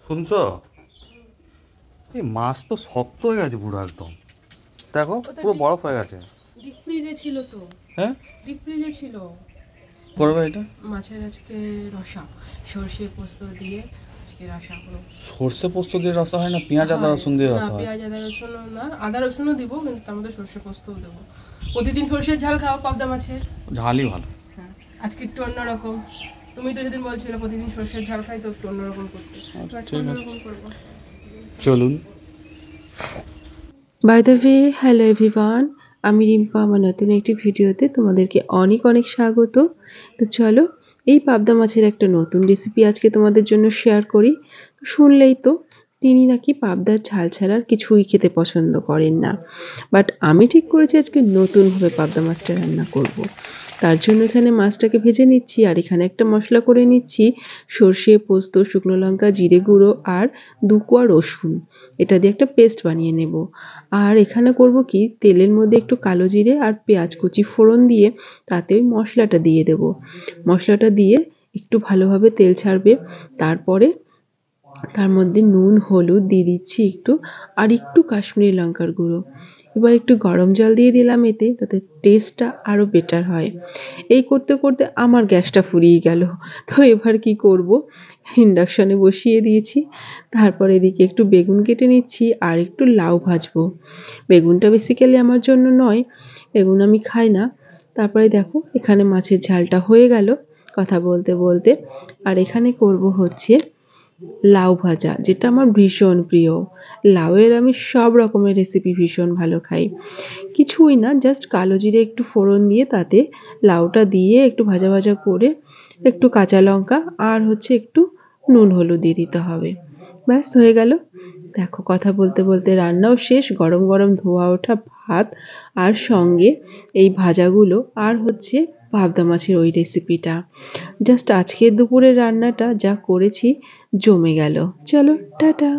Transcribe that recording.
শুনছো? এই মাছ তো শক্ত হয়ে গেছে পুরো একদম, দেখো পুরো বরফ হয়ে গেছে। ডিপ ফ্রিজে ছিল তো। হ্যাঁ, ডিপ ফ্রিজে ছিল। করবে এটা? মাছের আজকে রসা, সর্ষে পোস্ত দিয়ে আজকে রসা করব। সর্ষে পোস্ত দিয়ে রসা হয় না? পেঁয়াজ আদা রসুন দিয়ে রসা হয়? পেঁয়াজ আদা রসুন না, আদা রসুনও দিব, কিন্তু তার মধ্যে সর্ষে পোস্তও দেবো। প্রতিদিন সর্ষের ঝাল খাও পাবদা মাছের? ঝালই ভালো। হ্যাঁ, আজকে একটু অন্যরকম। তুমি তো সেদিন বলছিলে প্রতিদিন সর্ষের ঝাল খাই, তো একটু অন্যরকম করতে। অন্যরকম করবো। চলুন। By the way, hello everyone, আমি রিম্পা। আমার নতুন একটি ভিডিওতে তোমাদেরকে অনেক অনেক স্বাগত। তো চলো, এই পাবদা মাছের একটা নতুন রেসিপি আজকে তোমাদের জন্য শেয়ার করি। শুনলেই তো তিনি নাকি পাবদার ঝাল ছাড়া আর কিছুই খেতে পছন্দ করেন না, বাট আমি ঠিক করেছি আজকে নতুনভাবে পাবদা মাছটা রান্না করব। তার জন্য এখানে মাছটাকে ভেজে নিচ্ছি, আর এখানে একটা মশলা করে নিচ্ছি। সর্ষে, পোস্ত, শুকনো লঙ্কা, জিরে গুঁড়ো আর 2 কোয়া রসুন, এটা দিয়ে একটা পেস্ট বানিয়ে নেব। আর এখানে করব কি, তেলের মধ্যে একটু কালো জিরে আর পেঁয়াজ কুচি ফোড়ন দিয়ে তাতে ওই মশলাটা দিয়ে দেব। মশলাটা দিয়ে একটু ভালোভাবে তেল ছাড়বে। তারপরে তার মধ্যে নুন, হলুদ দিয়ে দিচ্ছি একটু, আর একটু কাশ্মীরি লঙ্কার গুঁড়ো। এবার একটু গরম জল দিয়ে দিলাম এতে, তাতে টেস্টটা আরও বেটার হয়। এই করতে করতে আমার গ্যাসটা ফুরিয়ে গেল। তো এবার কি করব, ইন্ডাকশনে বসিয়ে দিয়েছি। তারপর এদিকে একটু বেগুন কেটে নিচ্ছি আর একটু লাউ ভাজবো। বেগুনটা বেসিক্যালি আমার জন্য নয়, বেগুন আমি খাই না। তারপরে দেখো এখানে মাছের ঝালটা হয়ে গেল কথা বলতে বলতে। আর এখানে করব হচ্ছে লাউ ভাজা, যেটা আমার ভীষণ প্রিয়। লাউয়ের আমি সব রকমের রেসিপি ভীষণ ভালো খাই। কিছুই না, জাস্ট কালো জিরে একটু ফোড়ন দিয়ে তাতে লাউটা দিয়ে একটু ভাজা ভাজা করে একটু কাঁচা লঙ্কা আর হচ্ছে একটু নুন হলুদ দিয়ে দিতে হবে। ব্যাস হয়ে গেল। দেখো কথা বলতে বলতে রান্নাও শেষ, গরম গরম ধোয়া ওঠা ভাত আর সঙ্গে এই ভাজাগুলো আর হচ্ছে পাবদা মাছের ওই রেসিপিটা। জাস্ট আজকের দুপুরের রান্নাটা যা করেছি জমে গেল। চলো টাটা।